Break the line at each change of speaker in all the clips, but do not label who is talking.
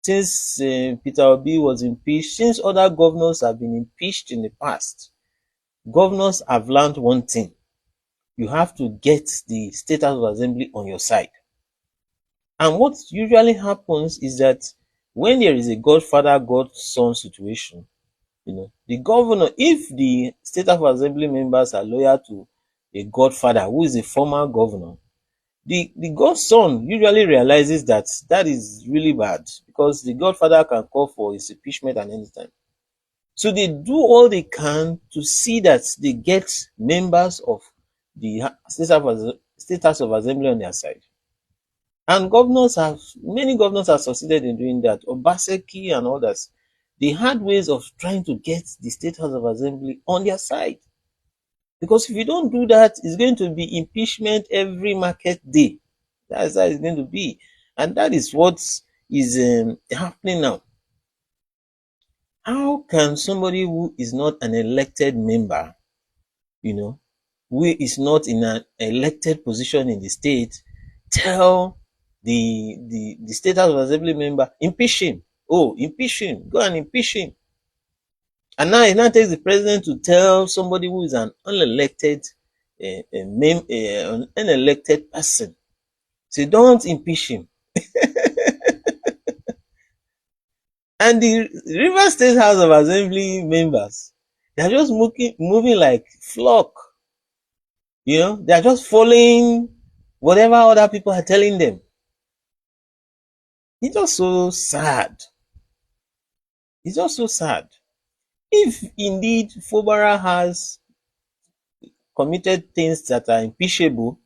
since Peter Obi was impeached, since other governors have been impeached in the past, governors have learned one thing: you have to get the State House of Assembly on your side. And what usually happens is that when there is a godfather godson situation, the governor, if the State House of Assembly members are loyal to a godfather who is a former governor, the godson usually realizes that that is really bad, because the godfather can call for his impeachment at any time. So they do all they can to see that they get members of the State House of Assembly on their side. And many governors have succeeded in doing that. Obaseki and others, they had ways of trying to get the State House of Assembly on their side. Because if you don't do that, it's going to be impeachment every market day. That's how it's going to be. And that is what is happening now. How can somebody who is not an elected member, who is not in an elected position in the state, tell the State House of Assembly member, impeach him? Oh, impeach him. Go and impeach him. And now it now takes the president to tell somebody who is an unelected an unelected person, say, don't impeach him. And the Rivers State House of Assembly members, they are just moving like flock. They are just following whatever other people are telling them. It's just so sad. It's just so sad. If indeed Fubara has committed things that are impeachable,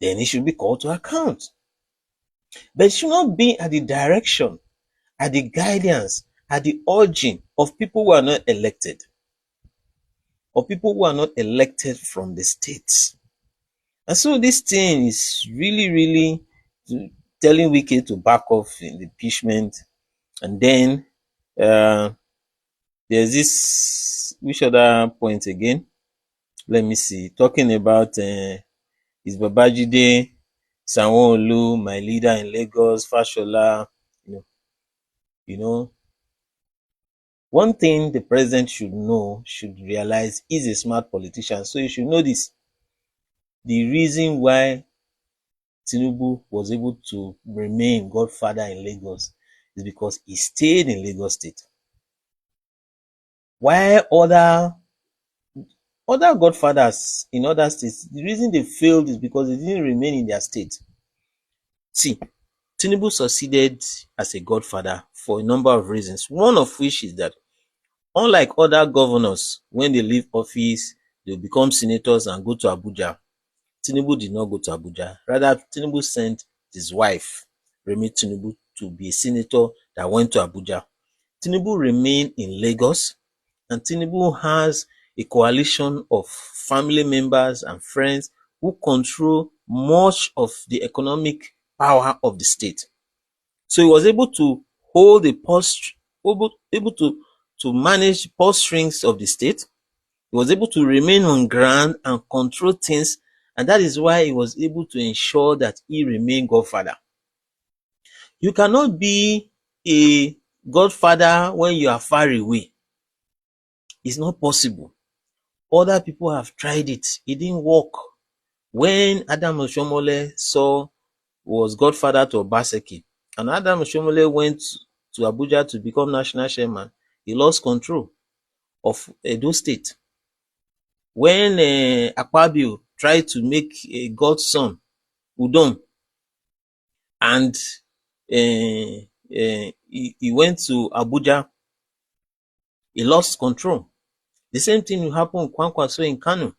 then he should be called to account. But it should not be at the direction, at the guidance, at the urging of people who are not elected, or people who are not elected from the states. And so this thing is really, really telling Wike to back off in the impeachment. And then there's this, which other point again? Let me see. Talking about is Babajide Sanwo-Olu, my leader in Lagos, Fashola. One thing the president should realize, is a smart politician. So you should know this. The reason why Tinubu was able to remain godfather in Lagos is because he stayed in Lagos State. While other godfathers in other states, the reason they failed is because they didn't remain in their state. See, Tinubu succeeded as a godfather for a number of reasons. One of which is that, unlike other governors, when they leave office, they become senators and go to Abuja. Tinubu did not go to Abuja. Rather, Tinubu sent his wife, Remi Tinubu, to be a senator that went to Abuja. Tinubu remained in Lagos, and Tinubu has a coalition of family members and friends who control much of the economic power of the state. So he was able to hold able to manage purse strings of the state. He was able to remain on ground and control things, and that is why he was able to ensure that he remained godfather. You cannot be a godfather when you are far away. It's not possible. Other people have tried it. It didn't work. When Adam Oshomole was godfather to Obaseki, and Adam Oshomole went to Abuja to become national chairman, he lost control of Edo State. When Akpabio tried to make a godson, Udom, and he went to Abuja, he lost control. The same thing will happen with Kwankwaso in Kano.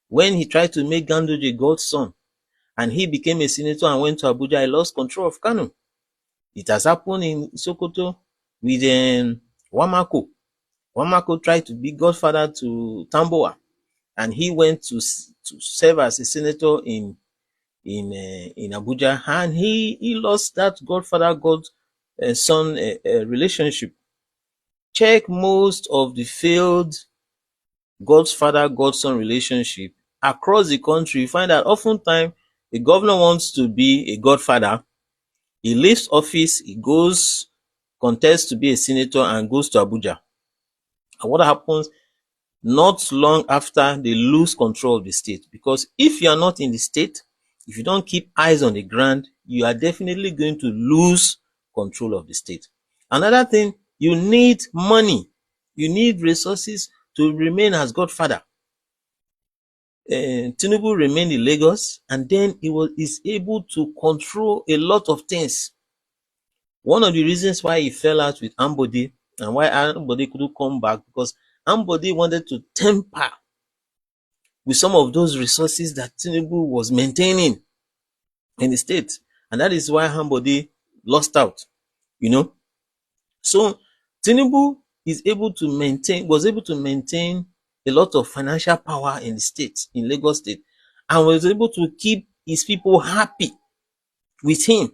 When he tried to make Ganduje godson, and he became a senator and went to Abuja, he lost control of Kano. It has happened in Sokoto with Wamako. Wamako tried to be godfather to Tamboa, and he went to serve as a senator in Abuja, and he lost that godfather son relationship. Check most of the failed godfather godson relationship across the country. You find that oftentimes the governor wants to be a godfather. He leaves office, he goes contests to be a senator and goes to Abuja. And what happens not long after, they lose control of the state, because if you are not in the state, if you don't keep eyes on the ground, you are definitely going to lose control of the state. Another thing, you need money, you need resources to remain as godfather. Tinubu remained in Lagos, and then is able to control a lot of things. One of the reasons why he fell out with Ambode and why Ambode couldn't come back, because Ambode wanted to temper with some of those resources that Tinubu was maintaining in the state. And that is why Ambode lost out, you know. So Tinubu was able to maintain a lot of financial power in the state, in Lagos State, and was able to keep his people happy with him.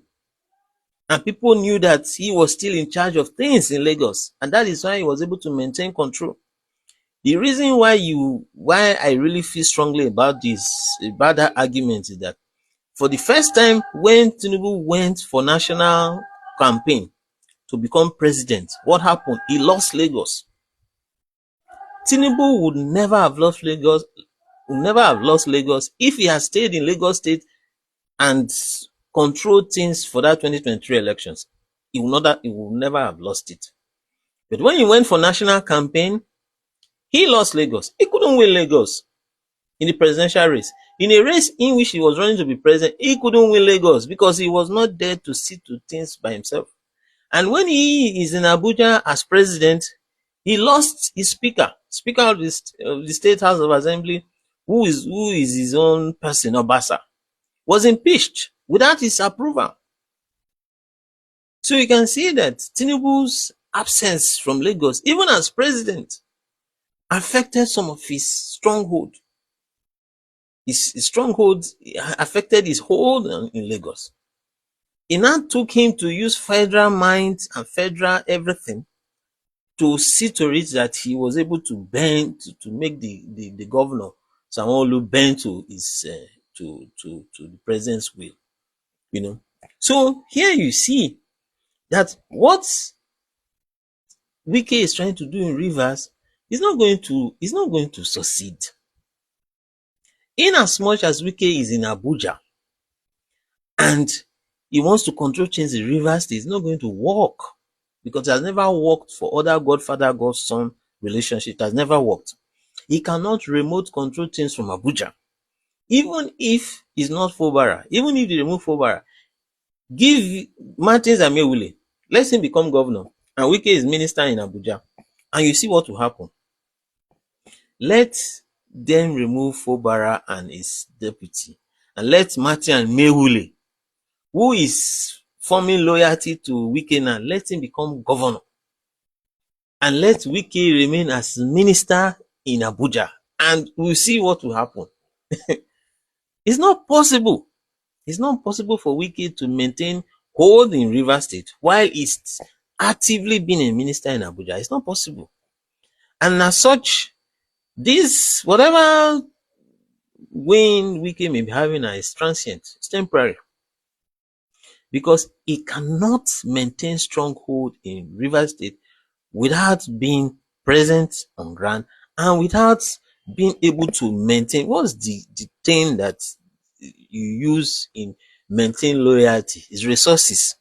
And people knew that he was still in charge of things in Lagos, and that is why he was able to maintain control. The reason why I really feel strongly about that argument, is that for the first time when Tinubu went for national campaign to become president, what happened? He lost Lagos. Tinubu would never have lost Lagos if he had stayed in Lagos State and controlled things for that 2023 elections. He would never have lost it. But when he went for national campaign, he lost Lagos. He couldn't win Lagos in the presidential race. In a race in which he was running to be president, he couldn't win Lagos because he was not there to see to things by himself. And when he is in Abuja as president, he lost his speaker of the State House of Assembly, who is his own person, Obasa, was impeached without his approval. So you can see that Tinubu's absence from Lagos, even as president, affected some of his stronghold. His stronghold affected his hold in Lagos. It now took him to use federal mind and federal everything to see to it that he was able to bend to make the governor Sanwo-Olu bend to his to the president's will. You know, so here you see that what Wike is trying to do in Rivers is not going to succeed. In as much as Wike is in Abuja and he wants to control change in Rivers State, it's not going to work, because it has never worked for other godfather godson relationship. It has never worked. He cannot remote control things from Abuja. Even if it's not Fubara, even if they remove Fubara, give Martins Amewule, let him become governor, and Wike is minister in Abuja, and you see what will happen. Let them remove Fubara and his deputy, and let Martin Amewule, who is forming loyalty to Wike now, let him become governor, and let Wike remain as minister in Abuja, and we'll see what will happen. It's not possible. It's not possible for Wike to maintain hold in Rivers State while he's actively being a minister in Abuja. It's not possible. And as such, this, whatever win Wike may be having is transient. It's temporary. Because he cannot maintain stronghold in Rivers State without being present on ground and without being able to maintain, what's the thing that you use in maintain loyalty? Is resources.